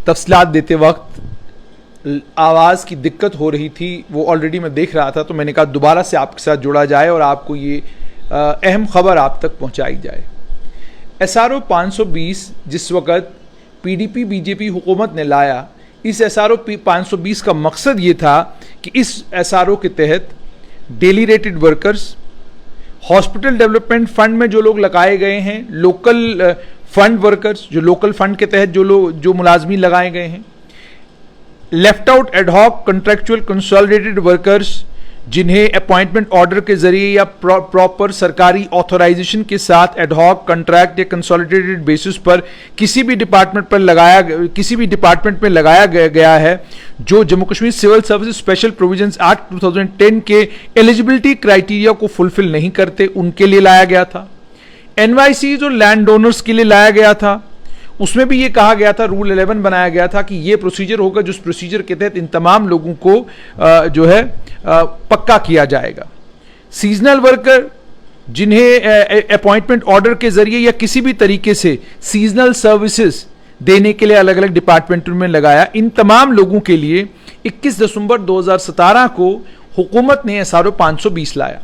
तफसीलात देते वक्त आवाज़ की दिक्कत हो रही थी, वो ऑलरेडी मैं देख रहा था, तो मैंने कहा दोबारा से आपके साथ जुड़ा जाए और आपको ये अहम खबर आप तक पहुंचाई जाए। SRO 520 जिस वक़्त PDP BJP हुकूमत ने लाया, इस SRO 520 का मकसद ये था कि इस SRO के तहत daily rated workers, hospital development fund में जो लोग लगाए गए हैं, लोकल फंड वर्कर्स जो लोकल फंड के तहत जो मुलाजमीन लगाए गए हैं, left out ad hoc contractual consolidated workers जिन्हें अपॉइंटमेंट ऑर्डर के जरिए या प्रॉपर सरकारी ऑथराइजेशन के साथ एडहॉक कंट्रैक्ट या कंसोलिडेटेड बेसिस पर किसी भी डिपार्टमेंट में लगाया गया है, जो Jammu Kashmir civil services special provisions act 2010 के एलिजिबिलिटी क्राइटेरिया को फुलफिल नहीं करते, उनके लिए लाया गया था। NYCs और लैंड डोनर्स के लिए लाया गया था। उसमें भी ये कहा गया था, रूल 11 बनाया गया था कि ये प्रोसीजर होगा जिस प्रोसीजर के तहत इन तमाम लोगों को जो है पक्का किया जाएगा। सीजनल वर्कर जिन्हें अपॉइंटमेंट ऑर्डर के जरिए या किसी भी तरीके से सीजनल सर्विसेज देने के लिए अलग अलग डिपार्टमेंटों में लगाया, इन तमाम लोगों के लिए 21 दिसंबर 2017 को हुकूमत ने SRO 520 लाया।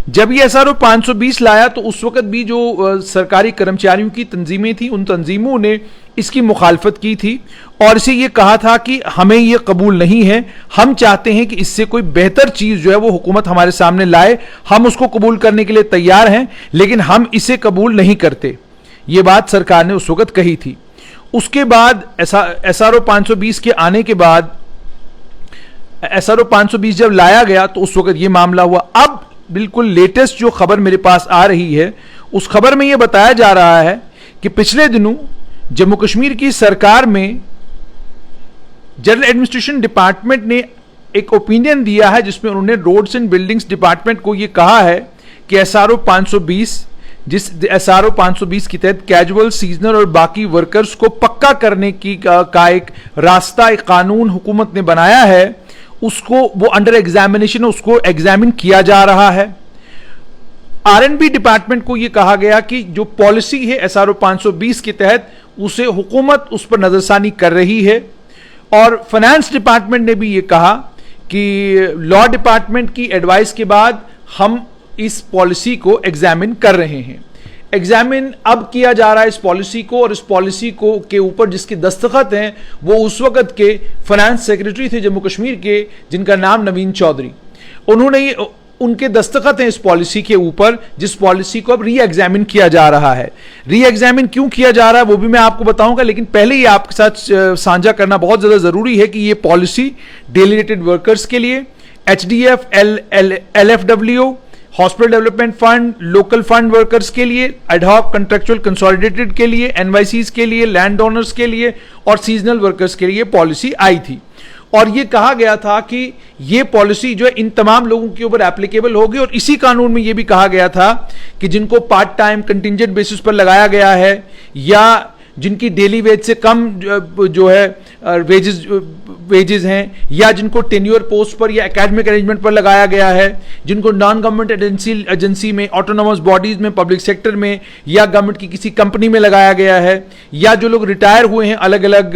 जब ये SRO 520 लाया तो उस वक्त भी जो सरकारी कर्मचारियों की तंजीमें थी, उन तंजीमों ने इसकी मुखालफत की थी और इसे ये कहा था कि हमें ये कबूल नहीं है, हम चाहते हैं कि इससे कोई बेहतर चीज़ जो है वो हुकूमत हमारे सामने लाए, हम उसको कबूल करने के लिए तैयार हैं, लेकिन हम इसे कबूल नहीं करते। ये बात सरकार ने उस वक्त कही थी। उसके बाद SRO 520 के आने के बाद SRO 520 जब लाया गया तो उस वक्त ये मामला हुआ। अब बिल्कुल लेटेस्ट जो खबर मेरे पास आ रही है, उस खबर में यह बताया जा रहा है कि पिछले दिनों जम्मू कश्मीर की सरकार में जनरल एडमिनिस्ट्रेशन डिपार्टमेंट ने एक ओपिनियन दिया है जिसमें उन्होंने रोड्स एंड बिल्डिंग्स डिपार्टमेंट को यह कहा है कि SRO 520 जिस SRO 520 के तहत कैजुअल, सीजनल और बाकी वर्कर्स को पक्का करने की का एक रास्ता, एक कानून हुकूमत ने बनाया है, उसको वो अंडर एग्जामिनेशन है, उसको एग्जामिन किया जा रहा है। R&B डिपार्टमेंट को यह कहा गया कि जो पॉलिसी है SRO 520 के तहत उसे हुकूमत उस पर नजरसानी कर रही है। और फाइनेंस डिपार्टमेंट ने भी यह कहा कि लॉ डिपार्टमेंट की एडवाइस के बाद हम इस पॉलिसी को एग्जामिन कर रहे हैं। एग्जामिन अब किया जा रहा है इस पॉलिसी को, और इस पॉलिसी को के ऊपर जिसके दस्तखत हैं वो उस वक्त के फाइनेंस सेक्रेटरी थे जम्मू कश्मीर के, जिनका नाम नवीन चौधरी। उनके दस्तखत हैं इस पॉलिसी के ऊपर, जिस पॉलिसी को अब री एग्जामिन किया जा रहा है। री एग्जामिन क्यों किया जा रहा है वो भी मैं आपको बताऊंगा, लेकिन पहले ही आपके साथ साझा करना बहुत ज्यादा जरूरी है कि ये पॉलिसी डेली रेटेड वर्कर्स के लिए, HDF, LFW, hospital development fund, local fund workers के लिए, एडहॉक कंट्रेक्चुअल कंसोलिडेटेड के लिए, NYCs के लिए, लैंड डोनर्स के लिए और सीजनल वर्कर्स के लिए पॉलिसी आई थी। और यह कहा गया था कि यह पॉलिसी जो है इन तमाम लोगों के ऊपर एप्लीकेबल होगी। और इसी कानून में यह भी कहा गया था कि जिनको पार्ट टाइम कंटिंजेंट बेसिस पर लगाया गया है या जिनकी डेली वेज से कम जो है वेजेस हैं, या जिनको टेन्योर पोस्ट पर या एकेडमिक अरेंजमेंट पर लगाया गया है, जिनको नॉन गवर्नमेंट एजेंसी में, ऑटोनोमस बॉडीज में, पब्लिक सेक्टर में या गवर्नमेंट की किसी कंपनी में लगाया गया है, या जो लोग रिटायर हुए हैं अलग अलग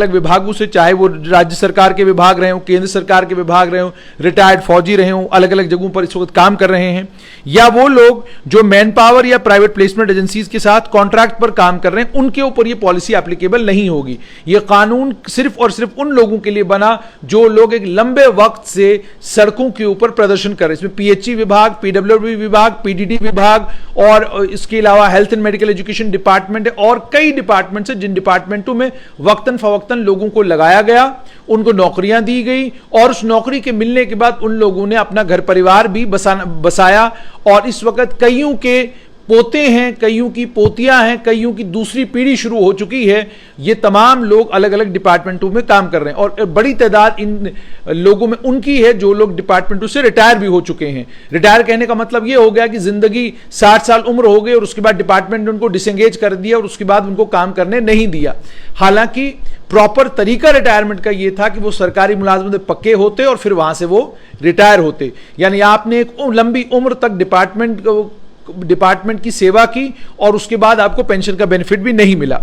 विभागों से, चाहे वो राज्य सरकार के विभाग रहे हों, केंद्र सरकार के विभाग रहे हों, रिटायर्ड फौजी रहे हों, अलग अलग जगहों पर इस वक्त काम कर रहे हैं, या वो लोग जो मैन पावर या प्राइवेट प्लेसमेंट एजेंसीज के साथ कॉन्ट्रैक्ट पर काम कर रहे हैं, उनके ऊपर ये पॉलिसी एप्लीकेबल नहीं होगी। ये कानून सिर्फ और सिर्फ उन लोगों के लिए बना जो लोग एक लंबे वक्त से सड़कों के ऊपर प्रदर्शन कर रहे हैं। इसमें PHE विभाग, PWD विभाग, PDD विभाग और इसके अलावा health and medical education department है और कई डिपार्टमेंट्स हैं जिन डिपार्टमेंटों में वक्तन फवक्तन लोगों को लगाया गया, उनको नौकरियां दी गई और उस नौकरी के मिलने के बाद उन लोगों ने अपना घर परिवार भी बसाया। और इस वक्त कईयों के पोते हैं, कईयों की पोतियां हैं, कईयों की दूसरी पीढ़ी शुरू हो चुकी है। ये तमाम लोग अलग अलग डिपार्टमेंटों में काम कर रहे हैं और बड़ी तादाद इन लोगों में उनकी है जो लोग डिपार्टमेंटों से रिटायर भी हो चुके हैं। रिटायर कहने का मतलब ये हो गया कि जिंदगी 60 साल उम्र हो गई और उसके बाद डिपार्टमेंट ने उनको डिसएंगेज कर दिया और उसके बाद उनको काम करने नहीं दिया। हालांकि प्रॉपर तरीका रिटायरमेंट का ये था कि वो सरकारी मुलाजमत में पक्के होते और फिर वहां से वो रिटायर होते, यानी आपने एक लंबी उम्र तक डिपार्टमेंट की सेवा की और उसके बाद आपको पेंशन का बेनिफिट भी नहीं मिला।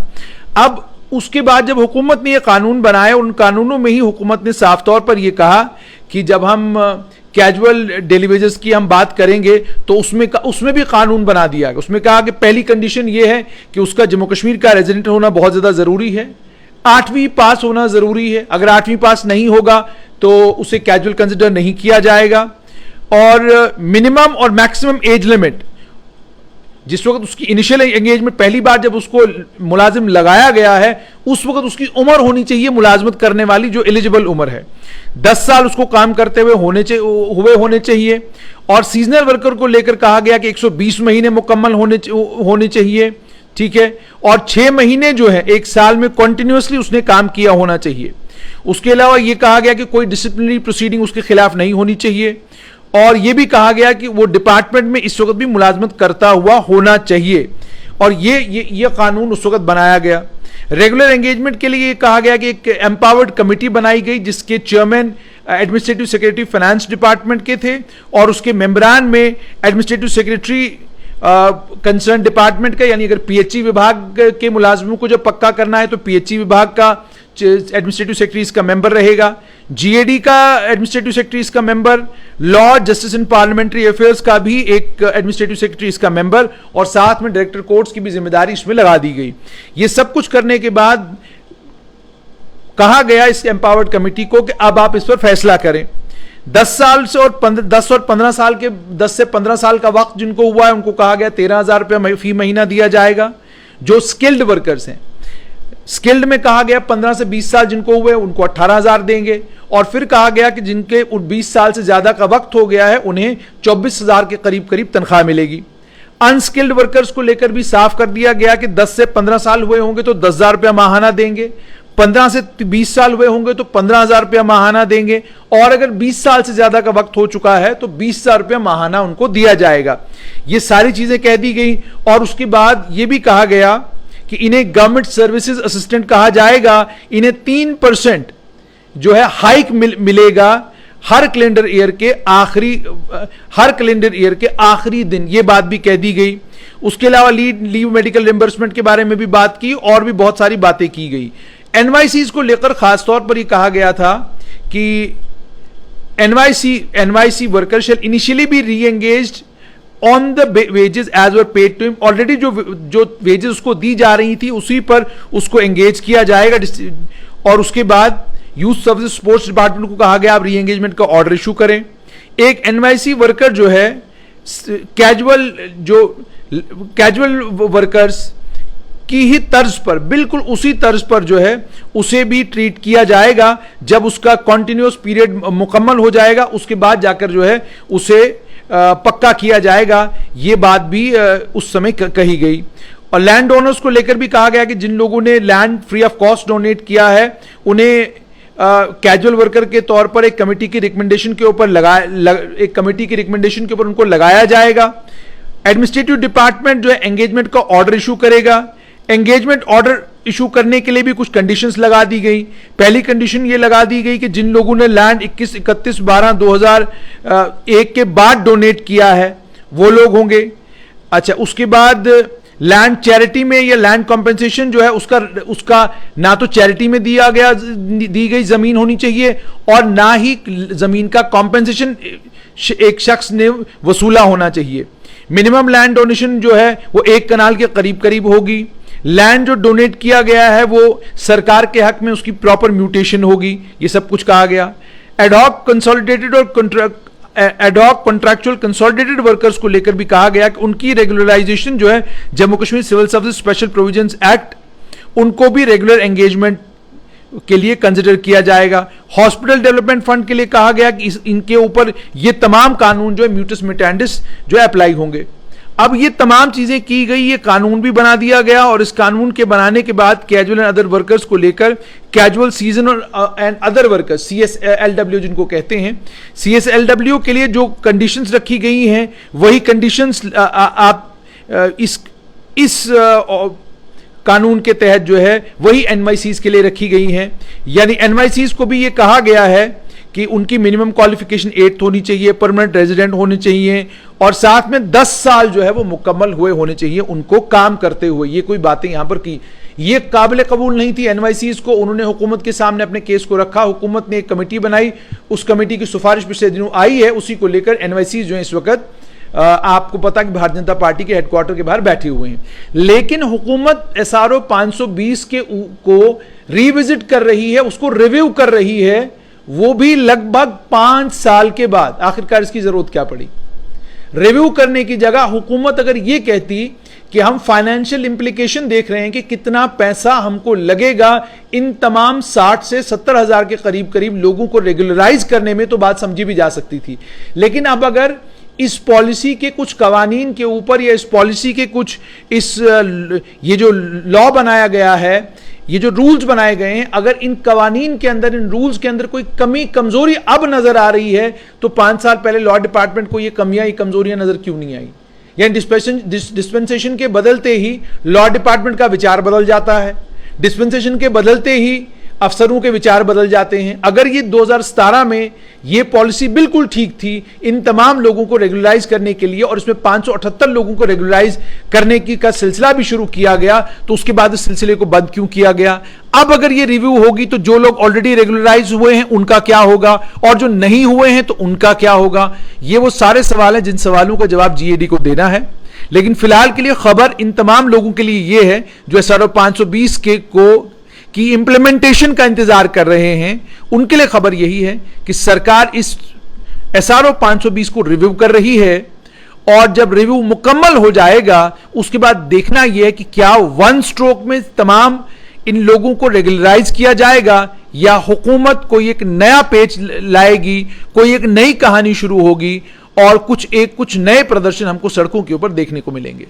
अब उसके बाद जब हुकूमत ने ये कानून बनाए, उन कानूनों में ही हुकूमत ने साफ तौर पर यह कहा कि जब हम कैजुअल डेली वेजेस की हम बात करेंगे तो उसमें भी कानून बना दिया गया। उसमें कहा कि पहली कंडीशन यह है कि उसका जम्मू कश्मीर का रेजिडेंट होना बहुत ज्यादा जरूरी है, 8वीं पास होना जरूरी है, अगर 8वीं पास नहीं होगा तो उसे कैजुअल कंसिडर नहीं किया जाएगा, और मिनिमम और मैक्सिमम एज लिमिट, जिस वक्त उसकी इनिशियल एंगेजमेंट पहली बार जब उसको मुलाजिम लगाया गया है उस वक्त उसकी उम्र होनी चाहिए मुलाजमत करने वाली जो एलिजिबल उम्र है, 10 साल उसको काम करते हुए होने चाहिए। और सीजनल वर्कर को लेकर कहा गया कि 120 महीने मुकम्मल होने चाहिए, ठीक है, और 6 महीने जो है 1 साल में कंटिन्यूअसली उसने काम किया होना चाहिए। उसके अलावा यह कहा गया कि कोई डिसिप्लिनरी प्रोसीडिंग उसके खिलाफ नहीं होनी चाहिए, और यह भी कहा गया कि वो डिपार्टमेंट में इस वक्त भी मुलाजमत करता हुआ होना चाहिए, और ये कानून उस वक्त बनाया गया। रेगुलर एंगेजमेंट के लिए कहा गया कि एक एम्पावर्ड कमेटी बनाई गई जिसके chairman administrative secretary finance department के थे, और उसके मेंबरान में एडमिनिस्ट्रेटिव सेक्रेटरी कंसर्न डिपार्टमेंट का, यानी अगर पीएचई विभाग के मुलाजमों को जब पक्का करना है तो पीएचई विभाग का एडमिनिस्ट्रेटिव सेक्रेटरी इसका मेंबर रहेगा, जीएडी का एडमिनिस्ट्रेटिव सेक्रेटरी इसका member, law justice and parliamentary affairs का भी एक एडमिनिस्ट्रेटिव सेक्रेटरी इसका मेंबर, और साथ में डायरेक्टर कोर्ट्स की भी जिम्मेदारी इसमें लगा दी गई। ये सब कुछ करने के बाद कहा गया इस एम्पावर्ड कमेटी को कि अब आप इस पर फैसला करें। 10 और 15 साल के 10 से 15 साल का वक्त जिनको हुआ है उनको कहा गया 13,000 रुपया फी महीना दिया जाएगा। जो स्किल्ड वर्कर्स हैं, स्किल्ड में कहा गया 15 से 20 साल जिनको हुए उनको 18,000 देंगे, और फिर कहा गया कि जिनके 20 साल से ज्यादा का वक्त हो गया है उन्हें 24,000 के करीब तनख्वाह मिलेगी। अनस्किल्ड वर्कर्स को लेकर भी साफ कर दिया गया कि 10 से 15 साल हुए होंगे तो 10,000 रुपया माहाना देंगे, 15 से 20 साल हुए होंगे तो 15,000 रुपया माहाना देंगे, और अगर 20 साल से ज्यादा का वक्त हो चुका है तो 20,000 रुपया माहाना उनको दिया जाएगा। ये सारी चीजें कह दी गई, और उसके बाद यह भी कहा गया कि इन्हें गवर्नमेंट सर्विसेज असिस्टेंट कहा जाएगा, इन्हें 3% जो है हाइक मिलेगा हर कैलेंडर ईयर के आखिरी दिन, यह बात भी कह दी गई। उसके अलावा लीव मेडिकल रिम्बर्समेंट के बारे में भी बात की, और भी बहुत सारी बातें की गई। एनवाईसीज को लेकर खासतौर पर यह कहा गया था कि NYC worker shall initially be re engaged on the wages as were paid to him. Already जो वेजेस उसको दी जा रही थी उसी पर उसको एंगेज किया जाएगा, और उसके बाद यूथ सर्विस स्पोर्ट्स डिपार्टमेंट को कहा गया आप री एंगेजमेंट का ऑर्डर इशू करें। एक एनवाईसी वर्कर जो है कैजुअल वर्कर्स की ही तर्ज पर, बिल्कुल उसी तर्ज पर जो है उसे भी ट्रीट किया जाएगा। जब उसका कॉन्टिन्यूअस पीरियड मुकम्मल हो जाएगा उसके बाद जाकर जो है उसे पक्का किया जाएगा, ये बात भी उस समय कही गई। और लैंड ओनर्स को लेकर भी कहा गया कि जिन लोगों ने land free of cost donate किया है उन्हें कैजुअल वर्कर के तौर पर एक कमेटी की रिकमेंडेशन के ऊपर उनको लगाया जाएगा। एडमिनिस्ट्रेटिव डिपार्टमेंट जो है एंगेजमेंट का ऑर्डर इशू करेगा। एंगेजमेंट ऑर्डर इशू करने के लिए भी कुछ कंडीशंस लगा दी गई। पहली कंडीशन ये लगा दी गई कि जिन लोगों ने लैंड 31/12/2001 के बाद डोनेट किया है वो लोग होंगे। अच्छा, उसके बाद लैंड चैरिटी में या लैंड कॉम्पेंसेशन जो है उसका ना तो चैरिटी में दी गई जमीन होनी चाहिए और ना ही जमीन का कॉम्पेंसेशन एक शख्स ने वसूला होना चाहिए। मिनिमम लैंड डोनेशन जो है वो 1 कनाल के करीब होगी। लैंड जो डोनेट किया गया है वो सरकार के हक में उसकी प्रॉपर म्यूटेशन होगी, ये सब कुछ कहा गया। एडहॉक कंसोलिडेटेड और एडहॉक कॉन्ट्रैक्चुअल कंसोलिडेटेड वर्कर्स को लेकर भी कहा गया कि उनकी रेगुलराइजेशन जो है Jammu Kashmir civil service special provisions act, उनको भी रेगुलर एंगेजमेंट के लिए कंसिडर किया जाएगा। हॉस्पिटल डेवलपमेंट फंड के लिए कहा गया कि इनके ऊपर ये तमाम कानून जो है म्यूटस मिटेंडिस जो है अप्लाई होंगे। अब ये तमाम चीजें की गई, ये कानून भी बना दिया गया, और इस कानून के बनाने के बाद कैजुअल एंड अदर वर्कर्स को लेकर casual seasonal and other workers CSLW जिनको कहते हैं, CSLW के लिए जो कंडीशंस रखी गई हैं वही कंडीशंस आप इस कानून के तहत जो है वही NYCs के लिए रखी गई हैं। यानी NYCs को भी ये कहा गया है कि उनकी मिनिमम क्वालिफिकेशन 8th होनी चाहिए, परमानेंट रेजिडेंट होने चाहिए और साथ में 10 साल जो है वो मुकम्मल हुए होने चाहिए उनको काम करते हुए। ये कोई बातें यहां पर की, ये काबिल कबूल नहीं थी एनवाईसीज को। उन्होंने हुकूमत के सामने अपने केस को रखा, हुकूमत ने एक कमेटी बनाई, उस कमेटी की सिफारिश पिछले दिनों आई है, उसी को लेकर एनवाईसीज जो है इस वक्त आपको पता कि भारतीय जनता पार्टी के हेडक्वार्टर के बाहर बैठे हुए हैं। लेकिन हुकूमत एसआरओ 520 को रिविजिट कर रही है, उसको रिव्यू कर रही है, वो भी लगभग 5 साल के बाद। आखिरकार इसकी जरूरत क्या पड़ी? रिव्यू करने की जगह हुकूमत अगर यह कहती कि हम फाइनेंशियल इंप्लीकेशन देख रहे हैं कि कितना पैसा हमको लगेगा इन तमाम 60 से 70 हजार के करीब करीब लोगों को रेगुलराइज करने में, तो बात समझी भी जा सकती थी। लेकिन अब अगर इस पॉलिसी के कुछ कवानीन के ऊपर या इस पॉलिसी के कुछ ये जो लॉ बनाया गया है, ये जो रूल्स बनाए गए हैं, अगर इन कवानीन के अंदर, इन रूल्स के अंदर कोई कमी कमजोरी अब नजर आ रही है, तो 5 साल पहले लॉ डिपार्टमेंट को ये कमियां, ये कमजोरियां नजर क्यों नहीं आई? यानी डिस्पेंसेशन के बदलते ही लॉ डिपार्टमेंट का विचार बदल जाता है, डिस्पेंसेशन के बदलते ही अफसरों के विचार बदल जाते हैं। अगर ये 2017 में ये पॉलिसी बिल्कुल ठीक थी इन तमाम लोगों को रेगुलराइज करने के लिए, और इसमें 578 लोगों को रेगुलराइज करने की का सिलसिला भी शुरू किया गया, तो उसके बाद इस सिलसिले को बंद क्यों किया गया? अब अगर ये रिव्यू होगी तो जो लोग ऑलरेडी रेगुलराइज हुए हैं उनका क्या होगा, और जो नहीं हुए हैं तो उनका क्या होगा? ये वो सारे सवाल हैं जिन सवालों का जवाब जीएडी को देना है। लेकिन फिलहाल के लिए खबर इन तमाम लोगों के लिए यह है जो एसआरओ 520 की इंप्लीमेंटेशन का इंतजार कर रहे हैं, उनके लिए खबर यही है कि सरकार इस एसआरओ 520 को रिव्यू कर रही है, और जब रिव्यू मुकम्मल हो जाएगा उसके बाद देखना यह है कि क्या वन स्ट्रोक में तमाम इन लोगों को रेगुलराइज किया जाएगा, या हुकूमत कोई एक नया पेज लाएगी, कोई एक नई कहानी शुरू होगी और कुछ नए प्रदर्शन हमको सड़कों के ऊपर देखने को मिलेंगे।